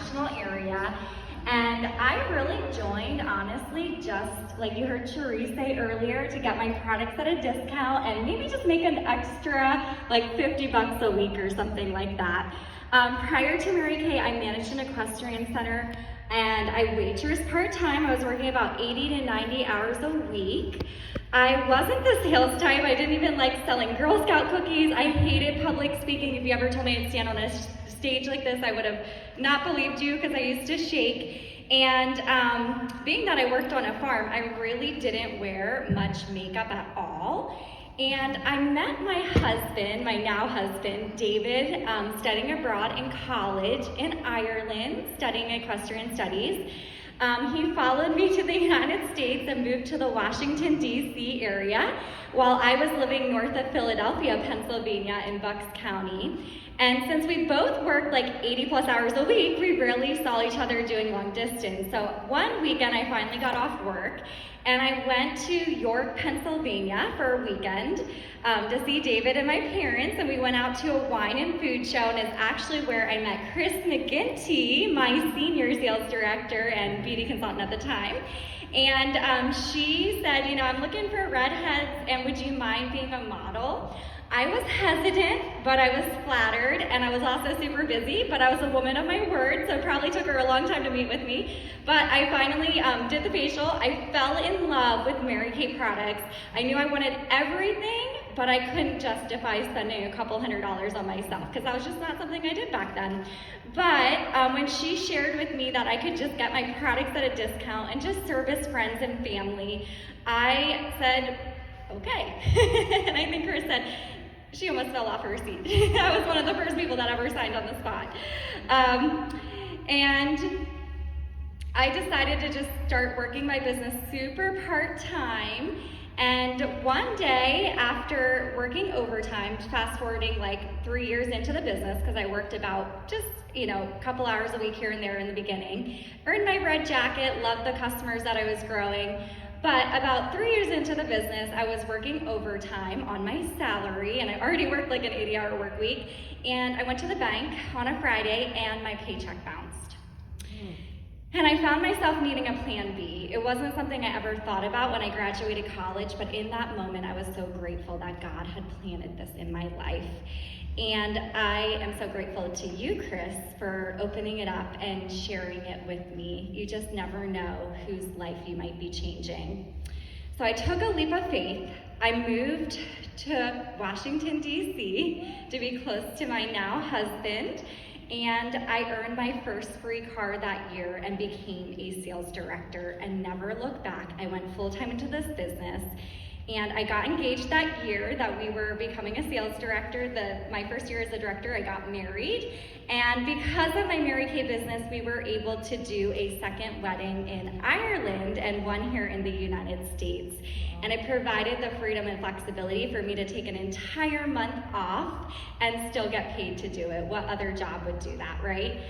national area. And I really joined, honestly, just like you heard Cherise say earlier, to get my products at a discount and maybe just make an extra like 50 bucks a week or something like that. Prior to Mary Kay, I managed an equestrian center and I waitressed part-time. I was working about 80 to 90 hours a week. I wasn't the sales type. I didn't even like selling Girl Scout cookies. I hated public speaking. If you ever told me I'd stand on a stage like this, I would have not believed you because I used to shake. And being that I worked on a farm, I really didn't wear much makeup at all. And I met my husband, my now husband, David, studying abroad in college in Ireland, studying equestrian studies. He followed me to the United States and moved to the Washington, D.C. area while I was living north of Philadelphia, Pennsylvania in Bucks County. And since we both worked like 80 plus hours a week, we rarely saw each other doing long distance. So one weekend I finally got off work and I went to York, Pennsylvania for a weekend to see David and my parents, and we went out to a wine and food show, and it's actually where I met Chris McGinty, my senior sales director and beauty consultant at the time. And she said, you know, I'm looking for redheads, and would you mind being a model? I was hesitant, but I was flattered, and I was also super busy, but I was a woman of my word, so it probably took her a long time to meet with me. But I finally did the facial. I fell in love with Mary Kay products. I knew I wanted everything, but I couldn't justify spending a couple $100s on myself, because that was just not something I did back then. But when she shared with me that I could just get my products at a discount and just service friends and family, I said, okay. And I think Chris said, she almost fell off her seat. I was one of the first people that ever signed on the spot. And I decided to just start working my business super part-time. And one day, after working overtime, fast forwarding like 3 years into the business, because I worked about just, you know, a couple hours a week here and there in the beginning, earned my red jacket, loved the customers that I was growing. But about 3 years into the business, I was working overtime on my salary, and I already worked like an 80-hour work week, and I went to the bank on a Friday, and my paycheck bounced. And I found myself needing a plan B. It wasn't something I ever thought about when I graduated college, but in that moment, I was so grateful that God had planted this in my life. And I am so grateful to you, Chris, for opening it up and sharing it with me. You just never know whose life you might be changing. So I took a leap of faith. I moved to Washington, D.C. to be close to my now husband, and I earned my first free car that year and became a sales director and never looked back. I went full-time into this business. And I got engaged that year that we were becoming a sales director. My first year as a director, I got married. And because of my Mary Kay business, we were able to do a second wedding in Ireland and one here in the United States. And it provided the freedom and flexibility for me to take an entire month off and still get paid to do it. What other job would do that, right?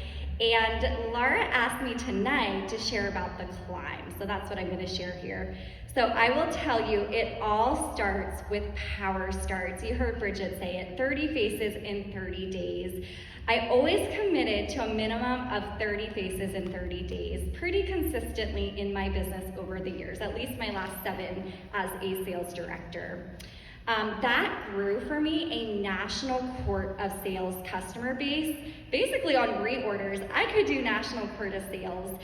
And Laura asked me tonight to share about the climb. So that's what I'm going to share here. So I will tell you, it all starts with power starts. You heard Bridget say it, 30 faces in 30 days. I always committed to a minimum of 30 faces in 30 days, pretty consistently in my business over the years, at least my last 7 as a sales director. That grew for me a national court of sales customer base. Basically on reorders, I could do national court of sales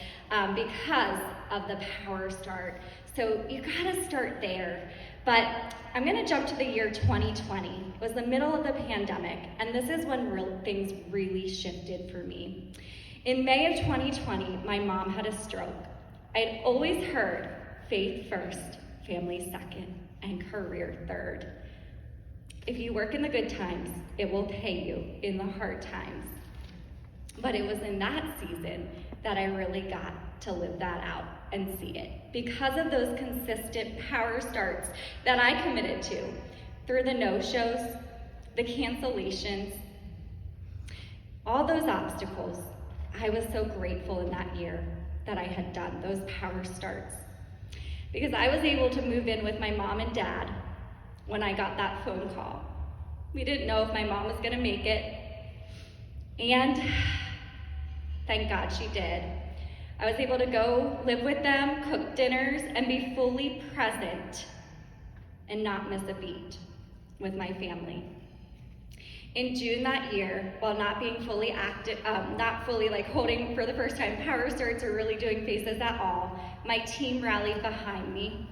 because of the power start. So you gotta start there. But I'm gonna jump to the year 2020. It was the middle of the pandemic, and this is when things really shifted for me. In May of 2020, my mom had a stroke. I'd always heard faith first, family second, and career third. If you work in the good times, it will pay you in the hard times. But it was in that season that I really got to live that out and see it. Because of those consistent power starts that I committed to, through the no-shows, the cancellations, all those obstacles, I was so grateful in that year that I had done those power starts. Because I was able to move in with my mom and dad when I got that phone call. We didn't know if my mom was gonna make it. And Thank God she did. I was able to go live with them, cook dinners, and be fully present and not miss a beat with my family. In June that year, while not being fully active, not fully like holding for the first time power starts or really doing faces at all, my team rallied behind me.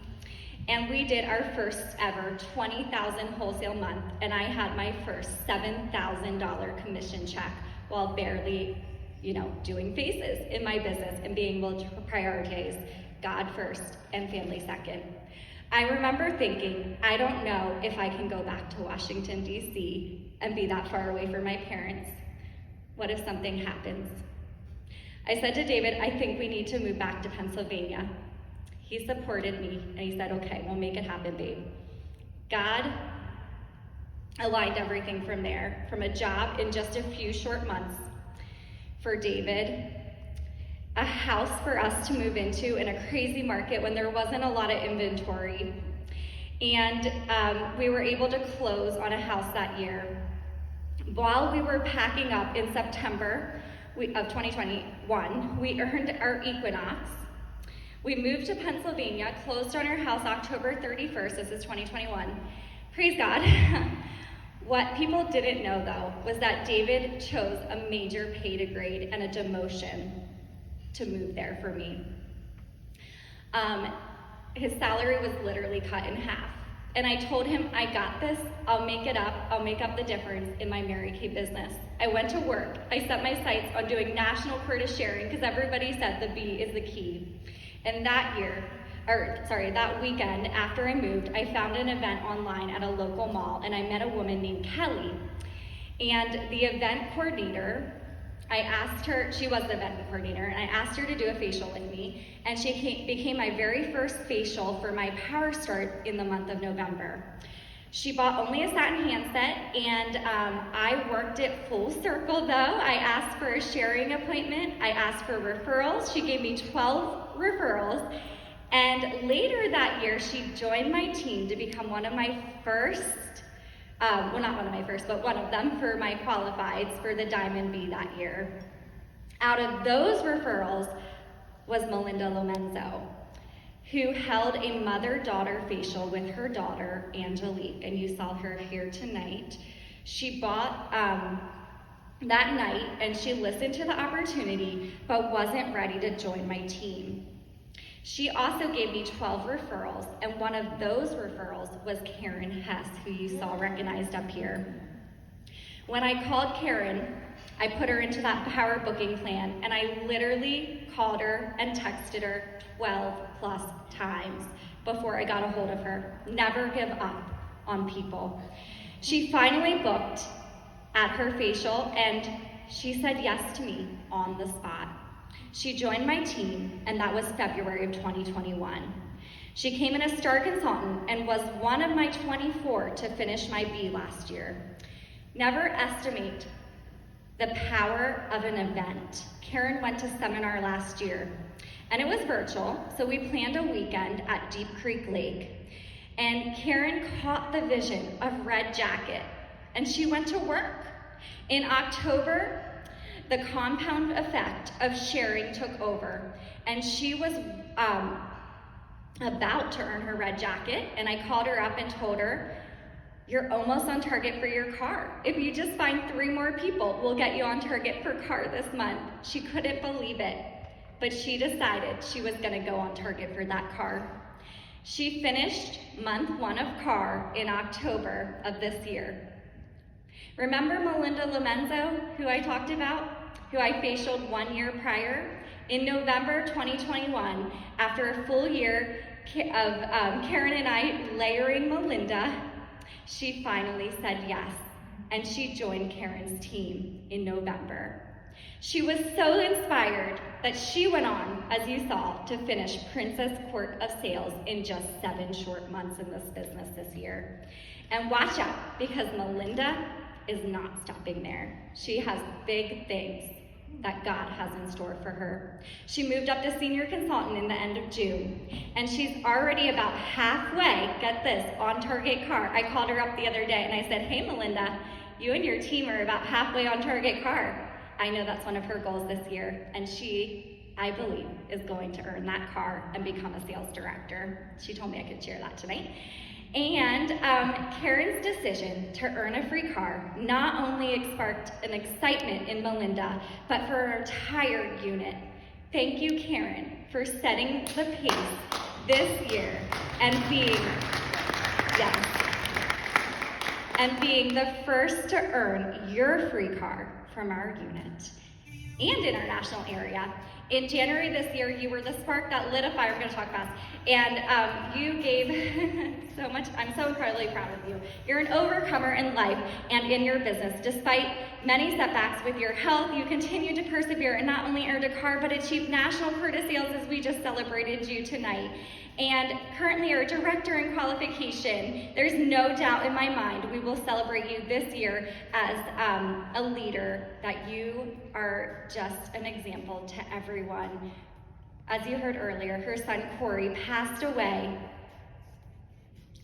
And we did our first ever 20,000 wholesale month, and I had my first $7,000 commission check while barely, doing faces in my business and being able to prioritize God first and family second. I remember thinking, I don't know if I can go back to Washington, D.C. and be that far away from my parents. What if something happens? I said to David, I think we need to move back to Pennsylvania. He supported me, and he said, okay, we'll make it happen, babe. God aligned everything from there, from a job in just a few short months for David, a house for us to move into in a crazy market when there wasn't a lot of inventory, and we were able to close on a house that year. While we were packing up in September of 2021, we earned our equinox. We moved to Pennsylvania, closed on our house October 31st, this is 2021. Praise God. What people didn't know though, was that David chose a major pay degrade and a demotion to move there for me. His salary was literally cut in half. And I told him, I got this, I'll make it up, I'll make up the difference in my Mary Kay business. I went to work, I set my sights on doing national quota sharing because everybody said the B is the key. And that weekend after I moved, I found an event online at a local mall and I met a woman named Kelly. And the event coordinator, I asked her, she was the event coordinator, and I asked her to do a facial with me, and she became my very first facial for my Power Start in the month of November. She bought only a satin handset, and I worked it full circle though. I asked for a sharing appointment, I asked for referrals, she gave me 12 referrals, and later that year she joined my team to become one of my first, well, not one of my first, but one of them for my qualifieds for the Diamond B that year. Out of those referrals was Melinda Lomenzo, who held a mother-daughter facial with her daughter, Angelique, and you saw her here tonight. She bought that night, and she listened to the opportunity, but wasn't ready to join my team. She also gave me 12 referrals, and one of those referrals was Karen Hess, who you saw recognized up here. When I called Karen, I put her into that power booking plan, and I literally called her and texted her 12 plus times before I got a hold of her. Never give up on people. She finally booked at her facial, and she said yes to me on the spot. She joined my team, and that was February of 2021. She came in as star consultant and was one of my 24 to finish my B last year. Never estimate the power of an event. Karen went to seminar last year, and it was virtual, so we planned a weekend at Deep Creek Lake. And Karen caught the vision of Red Jacket, and she went to work. In October, the compound effect of sharing took over, and she was about to earn her red jacket, and I called her up and told her, you're almost on target for your car. If you just find 3 more people, we'll get you on target for car this month. She couldn't believe it, but she decided she was gonna go on target for that car. She finished month 1 of car in October of this year. Remember Melinda Lomenzo, who I talked about, who I facialed 1 year prior? In November 2021, after a full year of Karen and I layering Melinda, she finally said yes, and she joined Karen's team in November. She was so inspired that she went on, as you saw, to finish Princess Court of Sales in just 7 short months in this business this year. And watch out, because Melinda is not stopping there. She has big things that God has in store for her. She moved up to senior consultant in the end of June, and she's already about halfway, get this, on target car. I called her up the other day and I said, hey Melinda, you and your team are about halfway on target car. I know that's one of her goals this year, and she, I believe, is going to earn that car and become a sales director. She told me I could share that tonight. And Karen's decision to earn a free car not only sparked an excitement in Melinda, but for our entire unit. Thank you, Karen, for setting the pace this year and being the first to earn your free car from our unit and in our national area. In January this year, you were the spark that lit a fire. I'm going to talk fast. And you gave so much. I'm so incredibly proud of you. You're an overcomer in life and in your business. Despite many setbacks with your health, you continue to persevere and not only earned a car, but achieved national Curtis sales as we just celebrated you tonight. And currently are a director in qualification. There's no doubt in my mind we will celebrate you this year as a leader, that you are just an example to everyone. As you heard earlier, her son Corey passed away,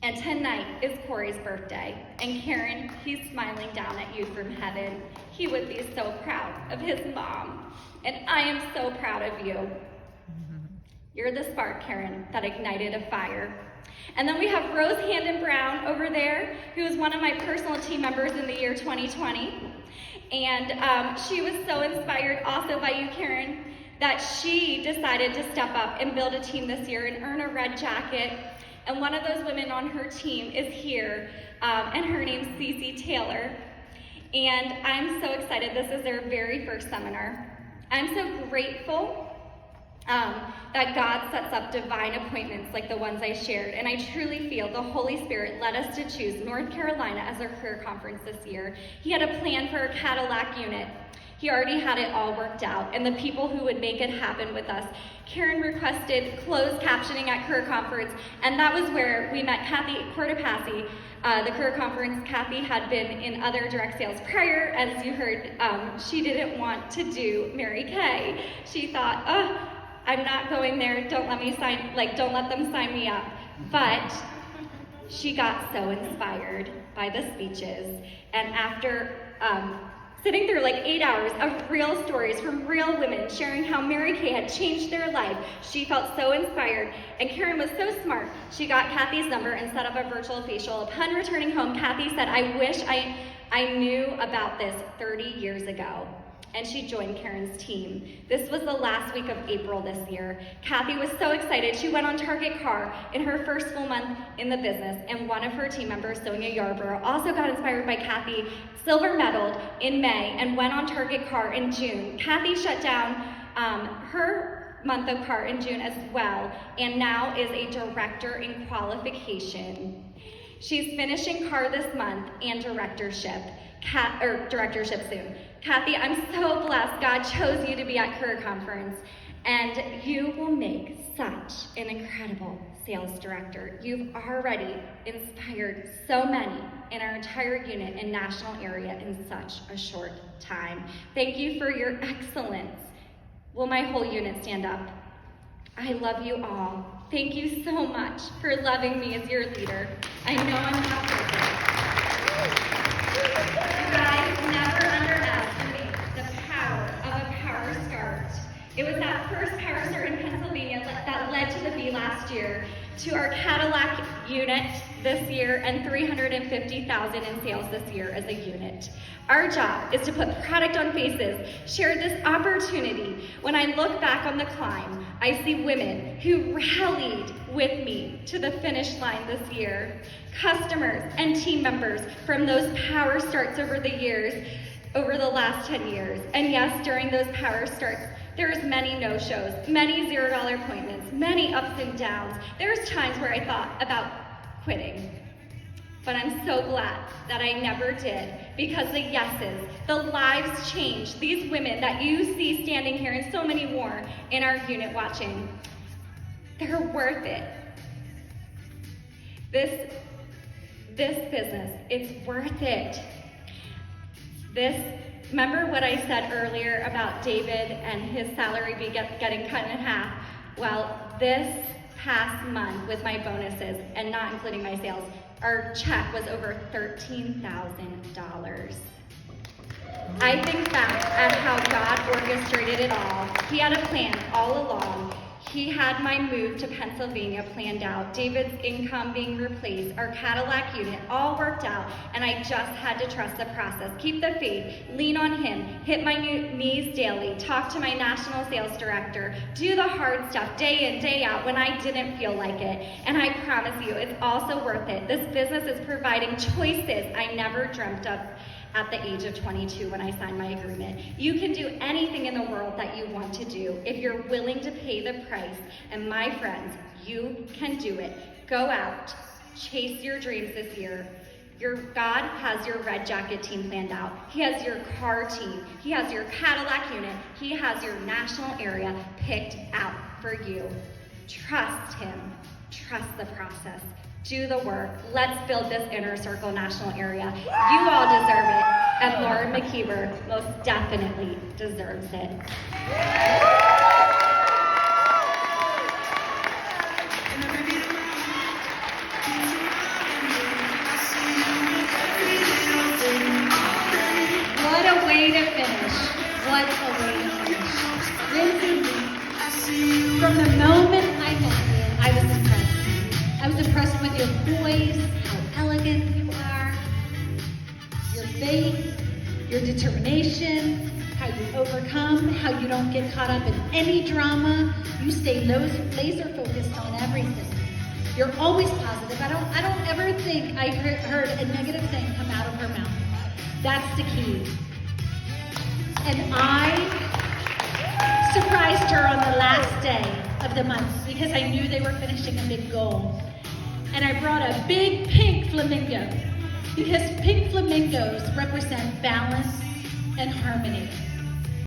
and tonight is Corey's birthday. And Karen, he's smiling down at you from heaven. He would be so proud of his mom, and I am so proud of you. You're the spark, Karen, that ignited a fire. And then we have Rose Handen-Brown over there, who is one of my personal team members in the year 2020. And she was so inspired also by you, Karen, that she decided to step up and build a team this year and earn a red jacket. And one of those women on her team is here, and her name's Cece Taylor. And I'm so excited. This is their very first seminar. I'm so grateful that God sets up divine appointments like the ones I shared, and I truly feel the Holy Spirit led us to choose North Carolina as our career conference this year. He had a plan for a Cadillac unit. He already had it all worked out, and the people who would make it happen with us. Karen requested closed captioning at career conference, and that was where we met Kathy Cortopassi. The career conference, Kathy had been in other direct sales prior. As you heard, she didn't want to do Mary Kay. She thought, oh, I'm not going there, don't let them sign me up. But she got so inspired by the speeches, and after sitting through like 8 hours of real stories from real women sharing how Mary Kay had changed their life, she felt so inspired. And Karen was so smart. She got Kathy's number and set up a virtual facial. Upon returning home, Kathy said, I wish I knew about this 30 years ago. And she joined Karen's team. This was the last week of April this year. Kathy was so excited. She went on Target Car in her first full month in the business, and one of her team members, Sonia Yarborough, also got inspired by Kathy, silver medaled in May, and went on Target Car in June. Kathy shut down her month of car in June as well, and now is a director in qualification. She's finishing car this month and directorship soon. Kathy, I'm so blessed God chose you to be at Career Conference, and you will make such an incredible sales director. You've already inspired so many in our entire unit and national area in such a short time. Thank you for your excellence. Will my whole unit stand up? I love you all. Thank you so much for loving me as your leader. I know I'm not perfect. You guys never underestimate the power of a power start. It was that first power start in Pennsylvania that led to the B last year, to our Cadillac unit this year, and $350,000 in sales this year as a unit. Our job is to put product on faces, share this opportunity. When I look back on the climb, I see women who rallied with me to the finish line this year. Customers and team members from those power starts over the last 10 years. And yes, during those power starts, there's many no-shows, many $0 appointments, many ups and downs. There's times where I thought about quitting. But I'm so glad that I never did, because the yeses, the lives changed. These women that you see standing here, and so many more in our unit watching, they're worth it. This business, it's worth it. Remember what I said earlier about David and his salary getting cut in half? Well, this past month with my bonuses and not including my sales, our check was over $13,000. I think back at how orchestrated it all. He had a plan all along. He had my move to Pennsylvania planned out, David's income being replaced, our Cadillac unit, all worked out, and I just had to trust the process. Keep the faith, lean on him, hit my knees daily, talk to my national sales director, do the hard stuff day in, day out when I didn't feel like it. And I promise you, it's also worth it. This business is providing choices I never dreamt of at the age of 22 when I signed my agreement. You can do anything in the world that you want to do if you're willing to pay the price. And my friends, you can do it. Go out, chase your dreams this year. Your God has your Red Jacket team planned out. He has your car team. He has your Cadillac unit. He has your national area picked out for you. Trust him. Trust the process. Do the work. Let's build this inner circle national area. You all deserve it. And Morrin McKeever most definitely deserves it. What a way to finish. What a way to finish. Lindsey, from the moment I met you, I was impressed. I was impressed with your voice, how elegant you are, your faith, your determination, how you overcome, how you don't get caught up in any drama. You stay laser focused on everything. You're always positive. I don't ever think I heard a negative thing come out of her mouth. That's the key. And I surprised her on the last day of the month because I knew they were finishing a big goal. And I brought a big pink flamingo because pink flamingos represent balance and harmony.